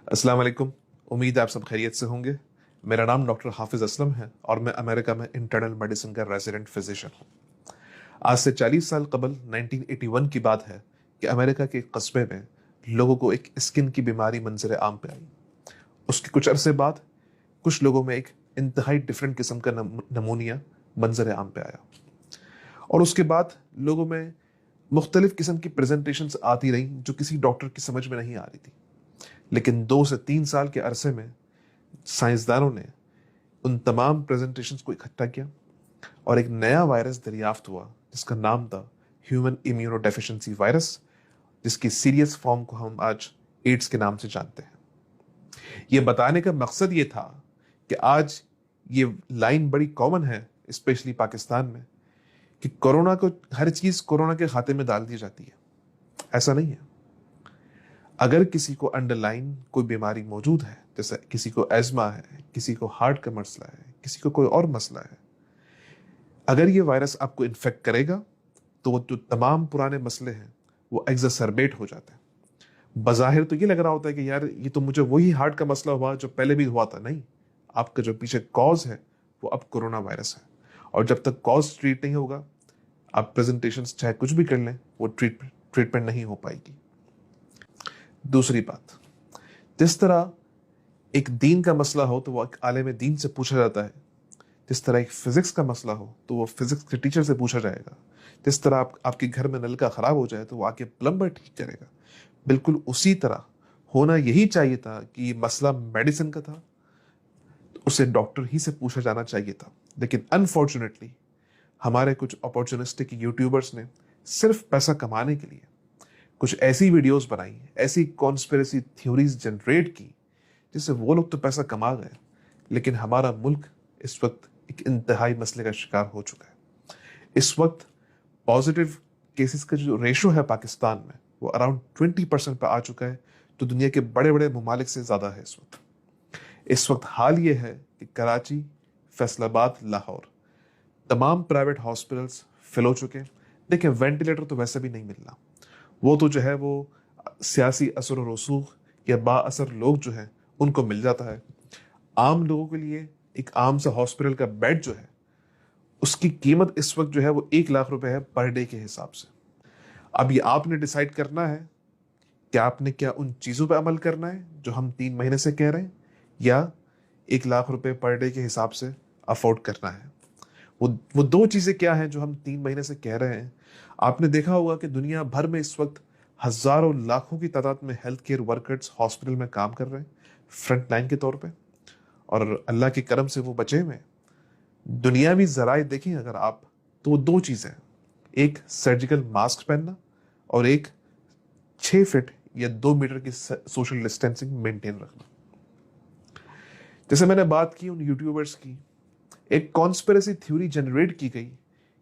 अस्सलाम वालेकुम। उम्मीद है आप सब खैरियत से होंगे। मेरा नाम डॉक्टर हाफिज असलम है और मैं अमेरिका में इंटरनल मेडिसिन का रेजिडेंट फिजिशियन हूँ। आज से 40 साल कबल 1981 की बात है कि अमेरिका के एक कस्बे में लोगों को एक स्किन की बीमारी मंजर आम पे आई। उसके कुछ अरसे बाद कुछ लोगों में एक इंतहाई डिफरेंट किस्म का नमूनिया मंजर आम पे आया और उसके बाद लोगों में मुख्तलिफ किस्म की प्रेजेंटेशंस आती रही जो किसी डॉक्टर की समझ में नहीं आ रही थी। लेकिन 2 से 3 साल के अरसे में साइंसदानों ने उन तमाम प्रेजेंटेशंस को इकट्ठा किया और एक नया वायरस दरियाफ्त हुआ जिसका नाम था ह्यूमन इम्यूनोडेफिशिएंसी वायरस, जिसकी सीरियस फॉर्म को हम आज एड्स के नाम से जानते हैं। यह बताने का मकसद ये था कि आज ये लाइन बड़ी कॉमन है स्पेशली पाकिस्तान में कि कोरोना को हर चीज कोरोना के खाते में डाल दी जाती है। ऐसा नहीं है। अगर किसी को अंडरलाइन कोई बीमारी मौजूद है, जैसे किसी को एज़मा है, किसी को हार्ट का मसला है, किसी को कोई और मसला है, अगर ये वायरस आपको इन्फेक्ट करेगा तो वो जो तमाम पुराने मसले हैं वो एग्जैसरबेट हो जाते हैं। बज़ाहिर तो ये लग रहा होता है कि यार ये तो मुझे वही हार्ट का मसला हुआ जो पहले भी हुआ था। नहीं, आपका जो पीछे कॉज है वो अब कोरोना वायरस है और जब तक कॉज ट्रीट नहीं होगा, आप प्रेजेंटेशन चाहे कुछ भी कर लें, वो ट्रीटमेंट नहीं हो पाएगी। दूसरी बात, जिस तरह एक दीन का मसला हो तो वो एक आलिम दीन से पूछा जाता है, जिस तरह एक फिजिक्स का मसला हो तो वो फिजिक्स के टीचर से पूछा जाएगा, जिस तरह आपके घर में नल का खराब हो जाए तो वो आके प्लम्बर ठीक करेगा, बिल्कुल उसी तरह होना यही चाहिए था कि ये मसला मेडिसिन का था तो उसे डॉक्टर ही से पूछा जाना चाहिए था। लेकिन अनफॉर्चुनेटली हमारे कुछ अपॉर्चुनिस्टिक यूट्यूबर्स ने सिर्फ पैसा कमाने के लिए कुछ ऐसी वीडियोस बनाई, ऐसी कॉन्स्पिरेसी थ्योरीज जनरेट की जिससे वो लोग तो पैसा कमा गए, लेकिन हमारा मुल्क इस वक्त एक इंतहाई मसले का शिकार हो चुका है। इस वक्त पॉजिटिव केसेस का जो रेशो है पाकिस्तान में वो अराउंड 20% पर आ चुका है, तो दुनिया के बड़े बड़े ममालिक से ज़्यादा है इस वक्त हाल ये है कि कराची, फैसलाबाद, लाहौर तमाम प्राइवेट हॉस्पिटल्स फिल हो चुके हैं। देखिए, वेंटिलेटर तो वैसे भी नहीं मिलना, वो तो जो है वो सियासी असर और रसूख या बाअसर लोग जो है उनको मिल जाता है। आम लोगों के लिए एक आम सा हॉस्पिटल का बेड जो है उसकी कीमत इस वक्त जो है वो 1 लाख रुपए है पर डे के हिसाब से। अब ये आपने डिसाइड करना है कि आपने क्या उन चीज़ों पे अमल करना है जो हम 3 महीने से कह रहे हैं, या 1 लाख रुपए पर डे के हिसाब से अफोर्ड करना है। वो दो चीज़ें क्या हैं जो हम 3 महीने से कह रहे हैं। आपने देखा होगा कि दुनिया भर में इस वक्त हज़ारों लाखों की तादाद में हेल्थ केयर वर्कर्स हॉस्पिटल में काम कर रहे हैं फ्रंट लाइन के तौर पे, और अल्लाह के करम से वो बचे हुए हैं। दुनियावी ज़राए देखें अगर आप, तो वो दो चीज़ें हैं, एक सर्जिकल मास्क पहनना और एक 6 फीट या 2 मीटर की सोशल डिस्टेंसिंग मेंटेन रखना। जैसे मैंने बात की उन यूट्यूबर्स की, एक कॉन्स्पिरेसी थ्योरी जनरेट की गई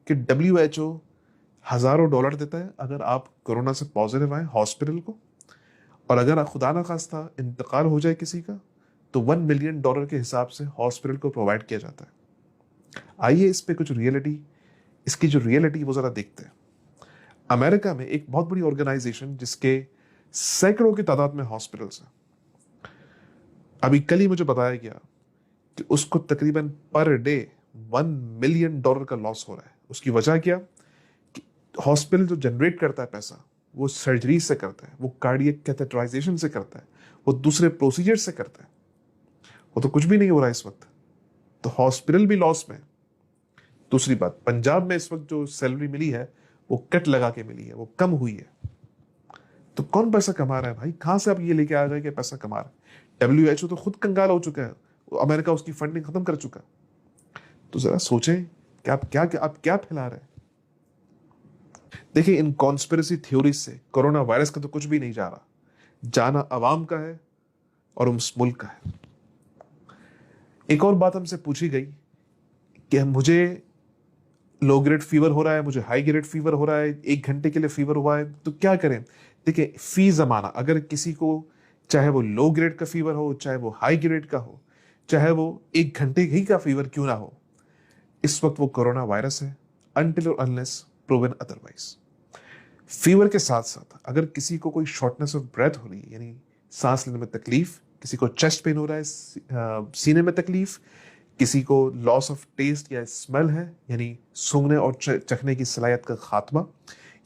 कि WHO हज़ारों डॉलर देता है अगर आप कोरोना से पॉजिटिव आए हॉस्पिटल को, और अगर खुदा ना खास्ता इंतकाल हो जाए किसी का तो $1 मिलियन के हिसाब से हॉस्पिटल को प्रोवाइड किया जाता है। आइए इस पे कुछ रियलिटी, इसकी जो रियलिटी वो जरा देखते हैं। अमेरिका में एक बहुत बड़ी ऑर्गेनाइजेशन जिसके सैकड़ों की तादाद में हॉस्पिटल्स हैं, अभी कल ही मुझे बताया गया कि उसको तकरीबन पर डे $1 मिलियन का लॉस हो रहा है। उसकी वजह क्या? कि हॉस्पिटल जो जनरेट करता है पैसा वो सर्जरी से करता है, वो कार्डियक कैथेटराइजेशन से करता है, वो दूसरे प्रोसीजर से करता है। वो तो कुछ भी नहीं हो रहा है इस वक्त, तो हॉस्पिटल भी लॉस में। दूसरी बात, पंजाब में इस वक्त जो सैलरी मिली है वो कट लगा के मिली है, वो कम हुई है। तो कौन पैसा कमा रहा है भाई? कहां से आप ये लेके आ गए कि पैसा कमा रहे हैं? WHO तो खुद कंगाल हो चुका है, अमेरिका उसकी फंडिंग खत्म कर चुका। तो जरा सोचें कि आप क्या फैला रहे हैं। देखिए, इन कॉन्स्पिरेसी थ्योरीज से कोरोना वायरस का तो कुछ भी नहीं जा रहा, जाना अवाम का है और उस मुल्क का है। एक और बात हमसे पूछी गई कि मुझे लो ग्रेड फीवर हो रहा है, मुझे हाई ग्रेड फीवर हो रहा है, 1 घंटे के लिए फीवर हुआ है, तो क्या करें? देखिए, फी जमाना, अगर किसी को चाहे वो लो ग्रेड का फीवर हो, चाहे वो हाई ग्रेड का हो, चाहे वो 1 घंटे ही का फीवर क्यों ना हो, इस वक्त वो कोरोना वायरस है, अनटिल और अनलेस प्रूवन अदरवाइज। फीवर के साथ साथ अगर किसी को कोई शॉर्टनेस ऑफ ब्रेथ हो रही है, यानी सांस लेने में तकलीफ, किसी को चेस्ट पेन हो रहा है, सीने में तकलीफ, किसी को लॉस ऑफ टेस्ट या स्मेल है यानी सूंघने और चखने की सलाहियत का खात्मा,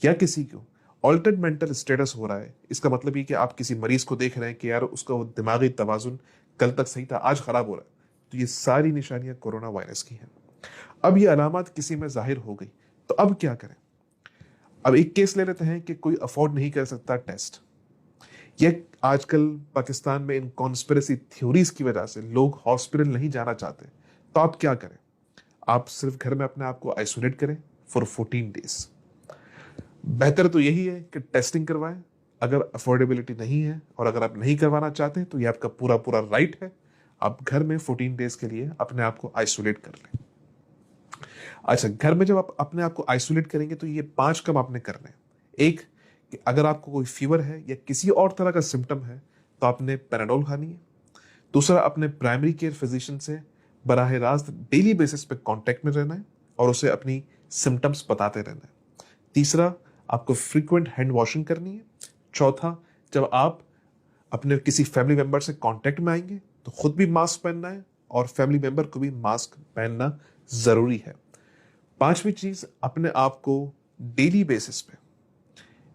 या किसी को ऑल्टर्ड मेंटल स्टेटस हो रहा है। इसका मतलब ये कि आप किसी मरीज को देख रहे हैं कि यार उसका वो दिमागी तवाजुन कल तक सही था, आज खराब हो रहा है। तो ये सारी निशानियां कोरोना वायरस की हैं। अब ये अलामत किसी में जाहिर हो गई तो अब क्या करें? अब एक केस ले लेते हैं कि कोई अफोर्ड नहीं कर सकता टेस्ट। ये आजकल पाकिस्तान में इन कॉन्स्पिरेसी थ्योरीज की वजह से लोग हॉस्पिटल नहीं जाना चाहते। तो आप क्या करें? आप सिर्फ घर में अपने आप को आइसोलेट करें फॉर 14 डेज। बेहतर तो यही है कि टेस्टिंग करवाएं। अगर अफोर्डेबिलिटी नहीं है और अगर आप नहीं करवाना चाहते तो ये आपका पूरा पूरा राइट है। आप घर में 14 डेज के लिए अपने आप को आइसोलेट कर लें। अच्छा, घर में जब आप अपने आप को आइसोलेट करेंगे तो ये 5 काम आपने करने हैं। एक, कि अगर आपको कोई फीवर है या किसी और तरह का सिम्टम है तो आपने पैराडोल खानी है। दूसरा, अपने प्राइमरी केयर फिजिशियन से बराह रास्त डेली बेसिस पे कांटेक्ट में रहना है और उसे अपनी सिम्टम्स बताते रहना है। तीसरा, आपको फ्रीक्वेंट हैंड वॉशिंग करनी है। चौथा, जब आप अपने किसी फैमिली मेंबर से कांटेक्ट में आएंगे तो खुद भी मास्क पहनना है और फैमिली मेंबर को भी मास्क पहनना जरूरी है। पांचवी चीज, अपने आप को डेली बेसिस पे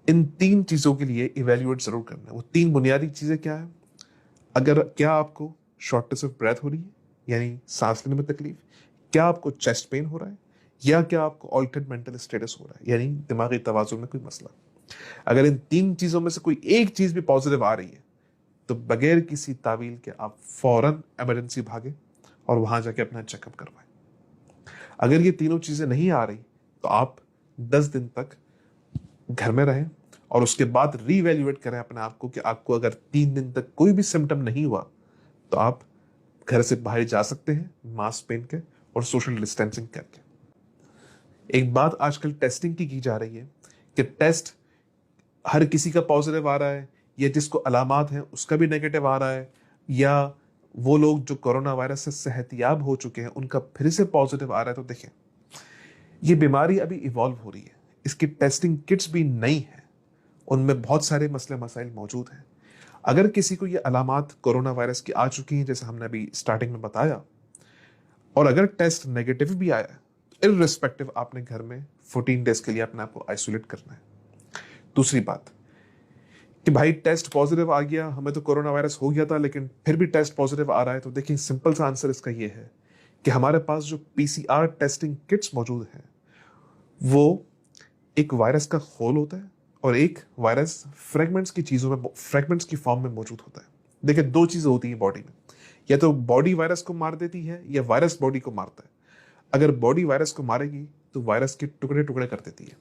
इन 3 चीजों के लिए इवेल्युएट जरूर करना है। वो 3 बुनियादी चीजें क्या है? अगर क्या आपको शॉर्टनेस ऑफ ब्रेथ हो रही है यानी सांस लेने में तकलीफ, क्या आपको चेस्ट पेन हो रहा है, या क्या आपको ऑल्टर्ड मेंटल स्टेटस हो रहा है यानी दिमागी तवाजुन में कोई मसला। अगर इन 3 चीजों में से कोई एक चीज भी पॉजिटिव आ रही है तो बगैर किसी तावील के आप फौरन इमरजेंसी भागे और वहां जाके अपना चेकअप करवाएं। अगर ये तीनों चीजें नहीं आ रही तो आप 10 दिन तक घर में रहें और उसके बाद रीवैल्यूएट करें अपने आप को कि आपको अगर 3 दिन तक कोई भी सिम्टम नहीं हुआ तो आप घर से बाहर जा सकते हैं मास्क पहन के और सोशल डिस्टेंसिंग करके। एक बात आजकल टेस्टिंग की जा रही है कि टेस्ट हर किसी का पॉजिटिव आ रहा है या जिसको अलामात हैं उसका भी नेगेटिव आ रहा है, या वो लोग जो कोरोना वायरस से सेहतयाब हो चुके हैं उनका फिर से पॉजिटिव आ रहा है। तो देखें, ये बीमारी अभी इवॉल्व हो रही है, इसकी टेस्टिंग किट्स भी नई हैं, उनमें बहुत सारे मसले मसाइल मौजूद हैं। अगर किसी को ये अलामात कोरोना वायरस की आ चुकी हैं जैसे हमने अभी स्टार्टिंग में बताया, और अगर टेस्ट नेगेटिव भी आया, इररिस्पेक्टिव आपने घर में 14 डेज के लिए अपने आप को आइसोलेट करना है। दूसरी बात कि भाई टेस्ट पॉजिटिव आ गया, हमें तो कोरोना वायरस हो गया था लेकिन फिर भी टेस्ट पॉजिटिव आ रहा है, तो देखिए सिंपल सा आंसर इसका ये है कि हमारे पास जो पीसीआर टेस्टिंग किट्स मौजूद हैं वो एक वायरस का होल होता है और एक वायरस फ्रेगमेंट्स की फॉर्म में मौजूद होता है। देखिए 2 चीजें होती हैं बॉडी में, या तो बॉडी वायरस को मार देती है या वायरस बॉडी को मारता है। अगर बॉडी वायरस को मारेगी तो वायरस के टुकड़े टुकड़े कर देती है।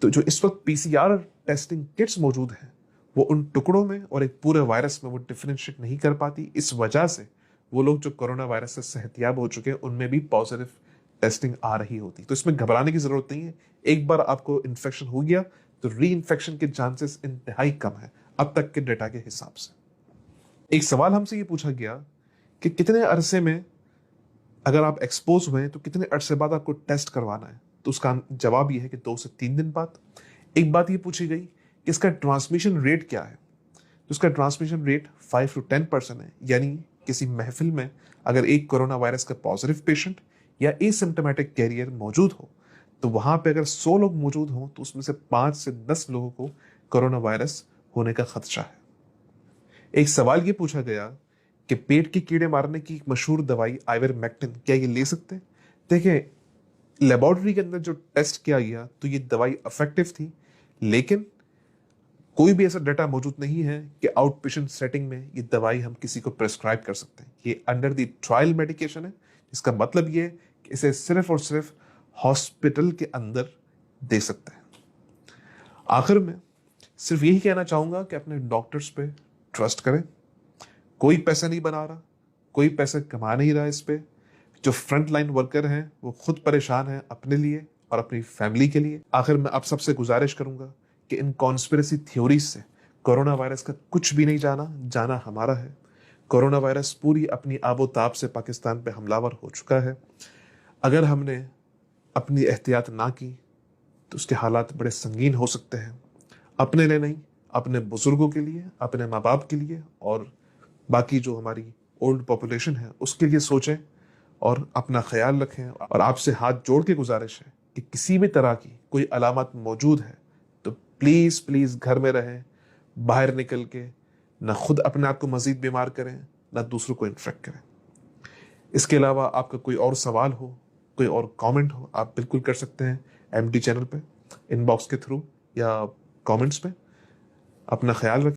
तो जो इस वक्त पीसीआर टेस्टिंग किट्स मौजूद हैं वो उन टुकड़ों में और एक पूरे वायरस में वो डिफरेंशिएट नहीं कर पाती। इस वजह से वो लोग जो कोरोना वायरस से सेहतयाब हो चुके हैं उनमें भी पॉजिटिव टेस्टिंग आ रही होती। तो इसमें घबराने की जरूरत नहीं है। एक बार आपको इन्फेक्शन हो गया तो री इन्फेक्शन के चांसेस इंतहाई कम है अब तक के डेटा के हिसाब से। एक सवाल हमसे ये पूछा गया कि कितने अरसे में अगर आप एक्सपोज हुए तो कितने अरसे बाद आपको टेस्ट करवाना है, तो उसका जवाब यह है कि 2 से 3 दिन बाद। एक बात ये पूछी गई कि इसका ट्रांसमिशन रेट क्या है, तो इसका ट्रांसमिशन रेट 5 to 10% है। यानी किसी महफिल में अगर एक कोरोना वायरस का पॉजिटिव पेशेंट या एसिम्प्टोमेटिक कैरियर मौजूद हो तो वहां पे अगर 100 लोग मौजूद हों तो उसमें से 5 से 10 लोगों को कोरोना वायरस होने का खदशा है। एक सवाल ये पूछा गया कि पेट के कीड़े मारने की एक मशहूर दवाई आइवरमेक्टिन क्या ये ले सकते हैं? देखिए, लेबोरेटरी के अंदर जो टेस्ट किया गया तो ये दवाई इफेक्टिव थी, लेकिन कोई भी ऐसा डाटा मौजूद नहीं है कि आउट पेशेंट सेटिंग में ये दवाई हम किसी को प्रेस्क्राइब कर सकते हैं। ये अंडर द ट्रायल मेडिकेशन है। इसका मतलब ये है कि इसे सिर्फ और सिर्फ हॉस्पिटल के अंदर दे सकते हैं। आखिर में सिर्फ यही कहना चाहूंगा कि अपने डॉक्टर्स पे ट्रस्ट करें। कोई पैसा नहीं बना रहा, कोई पैसा कमा नहीं रहा इस पे। जो फ्रंट लाइन वर्कर हैं वो खुद परेशान हैं अपने लिए और अपनी फैमिली के लिए। आखिर में आप सबसे गुजारिश करूंगा कि इन कॉन्स्पिरेसी थ्योरीज से कोरोना वायरस का कुछ भी नहीं जाना हमारा है। कोरोना वायरस पूरी अपनी आबोताब से पाकिस्तान पे हमलावर हो चुका है। अगर हमने अपनी एहतियात ना की तो उसके हालात बड़े संगीन हो सकते हैं, अपने लिए नहीं, अपने बुजुर्गों के लिए, अपने माँ बाप के लिए और बाकी जो हमारी ओल्ड पॉपुलेशन है उसके लिए सोचें और अपना ख्याल रखें। और आपसे हाथ जोड़ के गुजारिश है कि किसी भी तरह की कोई अलामत मौजूद है तो प्लीज़ प्लीज़ घर में रहें, बाहर निकल के ना खुद अपने आप को मज़ीद बीमार करें ना दूसरों को इन्फेक्ट करें। इसके अलावा आपका कोई और सवाल हो, कोई और कमेंट हो, आप बिल्कुल कर सकते हैं एमडी चैनल पे, इनबॉक्स के थ्रू या कमेंट्स पे। अपना ख्याल रखें।